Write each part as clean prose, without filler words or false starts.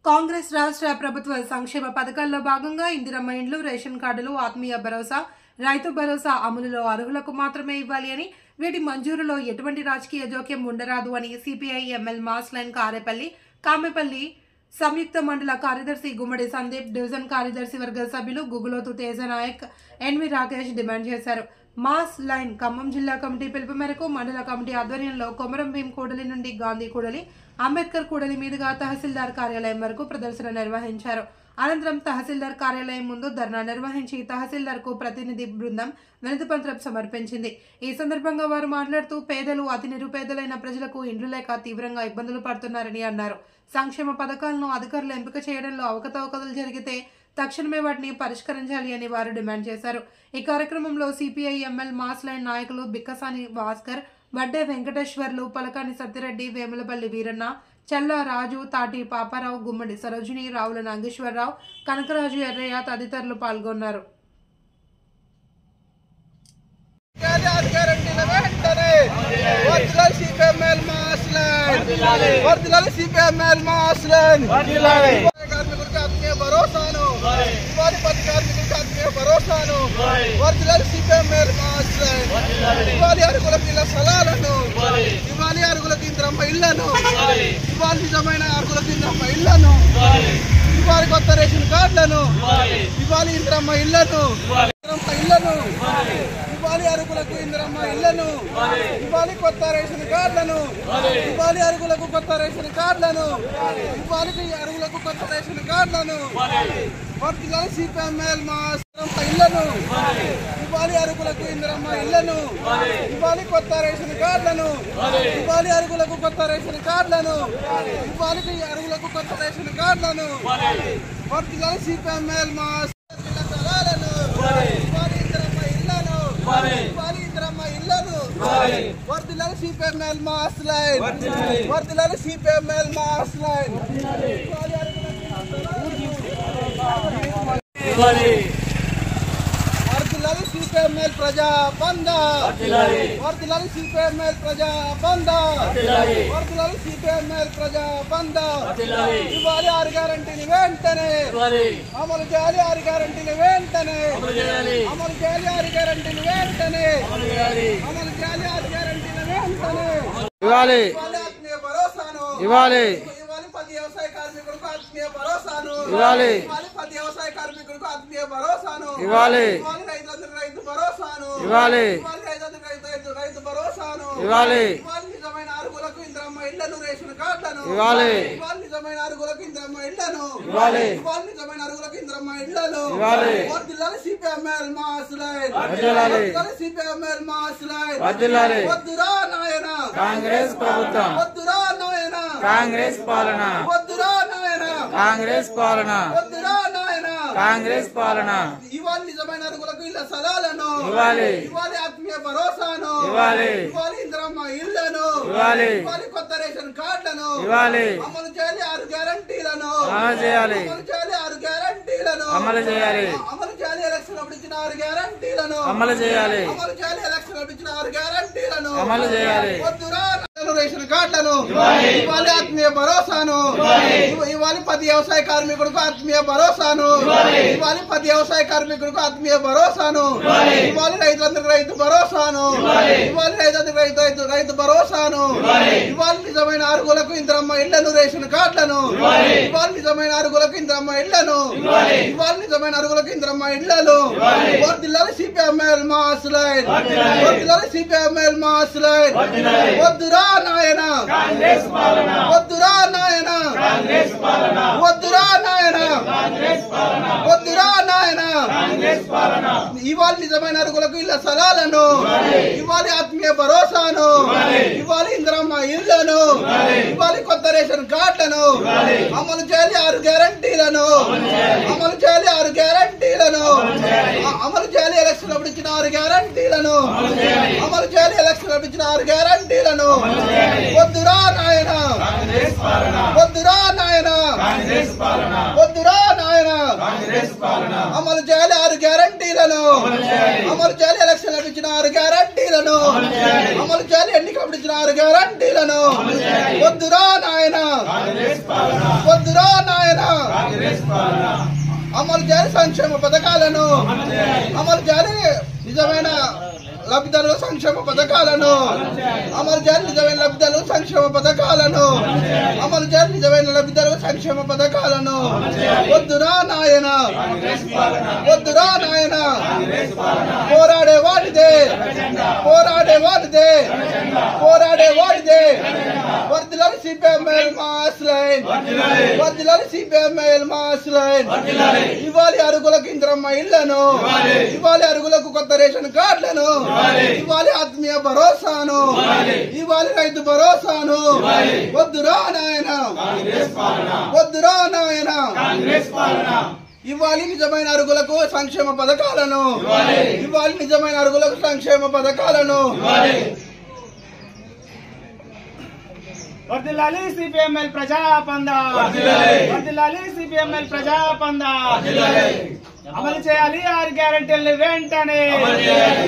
కాంగ్రెస్ రాష్ట్ర ప్రభుత్వ సంక్షేమ పథకాల్లో భాగంగా ఇందిరమ్మ ఇండ్లు, రేషన్ కార్డులు, ఆత్మీయ భరోసా, రైతు భరోసా అమలులో అర్హులకు మాత్రమే ఇవ్వాలి అని, వీటి మంజూరులో ఎటువంటి రాజకీయ జోక్యం ఉండరాదు అని CPI ML mass line Karepalli, Kamepalli సంయుక్త మండల కార్యదర్శి గుమ్మడి సందీప్, డివిజన్ కార్యదర్శి వర్గ సభ్యులు గుగులోతు తేజనాయక్, ఎన్వి రాకేష్ డిమాండ్ చేశారు. మాస్ లైన్ ఖమ్మం జిల్లా కమిటీ పిలుపు మేరకు మండల కమిటీ ఆధ్వర్యంలో కొమరం భీం కూడలి నుండి గాంధీ కూడలి, అంబేద్కర్ కూడలి మీదుగా తహసీల్దార్ కార్యాలయం వరకు ప్రదర్శన నిర్వహించారు. అనంతరం తహసీల్దార్ కార్యాలయం ముందు ధర్నా నిర్వహించి తహసీల్దార్ కు ప్రతినిధి బృందం వినతిపత్రం సమర్పించింది. ఈ సందర్భంగా వారు మాట్లాడుతూ పేదలు, అతి నిరుపేదలైన ప్రజలకు ఇండ్లు లేక తీవ్రంగా ఇబ్బందులు పడుతున్నారని అన్నారు. సంక్షేమ పథకాలను అధికారులు ఎంపిక చేయడంలో అవకతవకలు జరిగితే తక్షణమే వాటిని పరిష్కరించాలి అని వారు డిమాండ్ చేశారు. ఈ కార్యక్రమంలో సిపిఐ ఎంఎల్ మాస్ లైన్ నాయకులు బిక్కసాని భాస్కర్, వడ్డే వెంకటేశ్వర్లు, పలకాని సత్తిరెడ్డి, వేములపల్లి వీరన్న, చల్ల రాజు, తాటి పాపారావు, గుమ్మడి సరోజిని, రావుల నాగేశ్వరరావు, కనకరాజు, ఎర్రయ్య తదితరులు పాల్గొన్నారు. భరోసాను ఇవాళ పది కార్మికులకు ఆత్మీయ భరోసాను వర్ధిల్లాలి సిపిఎంఎల్ మాస్ లైన్ ఇవాళ అరుగులకు ఇళ్ల స్థలాలను ఇవాళ అరుగులకు ఇంద్రమ్మ ఇళ్లను ఇవాళ నిజమైన అరుగులకు ఇంద్రమ్మ ఇళ్లను ఇవాళ కొత్త రేషన్ కార్డులను ఇవాళ ఇంద్రమ్మ ఇళ్లను ఇవాళ అరుగులకు ఇంద్రమ్మ ఇళ్లను ఇవాళ కొత్త రేషన్ కార్డులను ఇవాళ అరుగులకు కొత్త రేషన్ కార్డులను ఇవాళ అరుగులకు కొత్త రేషన్ కార్డులను వర్ధిల్లాలి సిపిఎంఎల్ మాస్ ఇళ్లను ఇవాళ అరుగులకు ఇంద్రమ్మ ఇళ్లను ఇవాళ కొత్త రేషన్ కార్డులను ఇవాళ అరుగులకు కొత్త రేషన్ కార్డులను ఇవాళ అరుగులకు కొత్త రేషన్ కార్డులను వర్ధిల్లాలి సిపిఎంఎల్ మాస్ వర్ధిల్లాలి సిపిఎంఎల్ మాస్ లైన్ వర్ధిల్లాలి సిపిఎంఎల్ మాస్ లైన్ వర్ధిల్లాలి సిపిఎంఎల్ ప్రజా బంధ వర్ధిల్లాలి సిపిఎంఎల్ ప్రజా బంధ వర్ధిల్లాలి సిపిఎంఎల్ ప్రజా బంధ ఇవాళ 6 గ్యారెంటీని వెంటనే అమలు చేయాలి. 6 గ్యారెంటీని వెంటనే అమలు చేయాలి. 6 గ్యారెంటీని వెంటనే అమలు చేయాలి. 6 గ్యారెంటీని వెంటనే ఇవ్వాలి. ఆత్మీయ భరోసాను ఇవ్వాలి. 10 వ్యవసాయ కార్మికులకు ఆత్మీయ భరోసాను ఇవ్వాలి. 10 వ్యవసాయ కార్మికులకు ఆత్మీయ భరోసాను ఇవ్వాలి. రైతులందరూ రైతు భరోసాను ఇవ్వాలి. రైతులందరూ రైతు భరోసాను ఇవ్వాలి. నిజమైన అరుగులకు ఇంద్రమ్మ ఇళ్లను, రేషన్ కార్డులను ఇవ్వాలి. నిజమైన అరుగులకు ఇంద్రమ్మ ఇళ్లను ఇవ్వాలి. నిజమైన అరుగులకు ఇంద్రమ్మ ఇళ్లను ఇవ్వాలి. వర్ధిల్లాలి సిపిఎంఎల్ మాస్ లైన్ వర్ధిల్లాలి. సిపిఎంఎల్ మాస్ లైన్ వర్ధిల్లాలి. వద్దురా నాయన కాంగ్రెస్ ప్రభుత్వం, వద్దురా నాయన కాంగ్రెస్ పాలన, వద్దురా నాయన కాంగ్రెస్ పాలన, వద్దురా నాయన కాంగ్రెస్ పాలన. ఇవాళ నిజమైన అరుగులకు ఇళ్ల స్థలాలను ఇవ్వాలి. ఇవాళ ఆత్మీయ భరోసాను ఇవ్వాలి. ఇవాళ ఇంద్రమ్మ ఇళ్లను ఇవ్వాలి. ఇవాళ కొత్త రేషన్ కార్డులను ఇవ్వాలి. అమలు చేయాలి. 6 గ్యారెంటీలను అమలు చేయాలి. అమలు చేయాలి. 6 గ్యారెంటీలను అమలు చేయాలి. అమలు చేయాలి. ఎలక్షన్ అప్పుడు ఇచ్చిన 6 గ్యారెంటీలను అమలు చేయాలి. అమలు చేయాలి. ఎలక్షన్ అప్పుడు ఇచ్చిన 6 గ్యారెంటీలను అమలు చేయాలి. వద్దురా రేషన్ కార్డులను ఇవాళ ఆత్మీయ భరోసాను ఇవాళ 10 వ్యవసాయ కార్మికులకు ఆత్మీయ భరోసాను ఇవాళ 10 వ్యవసాయ కార్మికులకు ఆత్మీయ భరోసాను ఇవాళ రైతులందరికీ రైతు భరోసాను ఇవాళ రైతులందరికీ రైతు భరోసాను ఇవాళ నిజమైన అరుగులకు ఇంద్రమ్మ ఇళ్లను, రేషన్ కార్డులను ఇవాళ నిజమైన అరుగులకు ఇంద్రమ్మ ఇళ్లను ఇవాళ నిజమైన అరుగులకు ఇంద్రమ్మ ఇళ్లను వర్ధిల్లాలి సిపిఎంఎల్ మాస్ లైన్ వర్ధిల్లాలి సిపిఎంఎల్ మాస్ లైన్ వద్దురా నాయన కాంగ్రెస్ పాలన, వద్దురా నాయన కాంగ్రెస్ పాలన, వద్దురా నాయన కాంగ్రెస్ పాలన, వద్దురా నాయన కాంగ్రెస్ పాలన. ఇవాళ నిజమైన అరుగులకు ఇళ్ల స్థలాలను ఇవాళ ఆత్మీయ భరోసాను ఇవాళ ఇంద్రమ్మ ఇళ్లను ఇవాళ కొత్త రేషన్ కార్డులను అమలు చేయాలి. 6 గ్యారెంటీలను అమలు చేయాలి. 6 గ్యారెంటీలను అమలు చేయాలి. ఎలక్షన్ అప్పుడు ఇచ్చిన 6 గ్యారెంటీలను అమలు చేయాలి. ఎలక్షన్ అప్పుడు ఇచ్చిన 6 గ్యారెంటీలను వద్దురా నాయన వద్దురా నాయన వద్దురా నాయన అమలు చేయాలి. 6 గ్యారెంటీలను అమలు చేయాలి. ఎలక్షన్ అప్పుడు ఇచ్చిన 6 గ్యారెంటీలను అమలు చేయాలి. ఎన్నికప్పుడు ఇచ్చిన 6 గ్యారెంటీలను వద్దురా నాయన వద్దురా నాయన అమలు చేయాలి సంక్షేమ పథకాలను అమలు చేయాలి నిజమైన లబ్ధిదారుల సంక్షేమ పథకాలను అమలు చేయాలి నిజమైన లబ్ధిదారుల సంక్షేమ పథకాలను అమలు చేయాలి నిజమైన లబ్ధిదారుల సంక్షేమ పథకాలను వద్దురా నాయన వద్దురా నాయన పోరాడే వాడిదే పోరాడే వాడిదే పోరాడే వాడిదే వర్ధిల్లాలి సిపిఎంఎల్ మాస్ లైన్ వర్ధిల్లాలి సిపిఎంఎల్ మాస్ లైన్ ఇవ్వాలి అరుగులకు ఇంద్రమ్మ ఇళ్లను ఇవ్వాలి అరుగులకు కొత్త రేషన్ కార్డులను ఇవ్వాలి ఆత్మీయ భరోసాను ఇవ్వాలి రైతు భరోసాను వద్దురా నాయన వద్దురా నాయన ఇవ్వాలి నిజమైన అరుగులకు సంక్షేమ పథకాలను ఇవ్వాలి నిజమైన అరుగులకు సంక్షేమ పథకాలను వర్ధిల్లాలి సిపిఎంఎల్ ప్రజాపంద వర్ధిల్లాలి సిపిఎంఎల్ ప్రజాపంద అమలు చేయాలి 6 గ్యారెంటీలను వెంటనే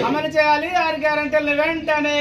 అమలు చేయాలి 6 గ్యారెంటీలను వెంటనే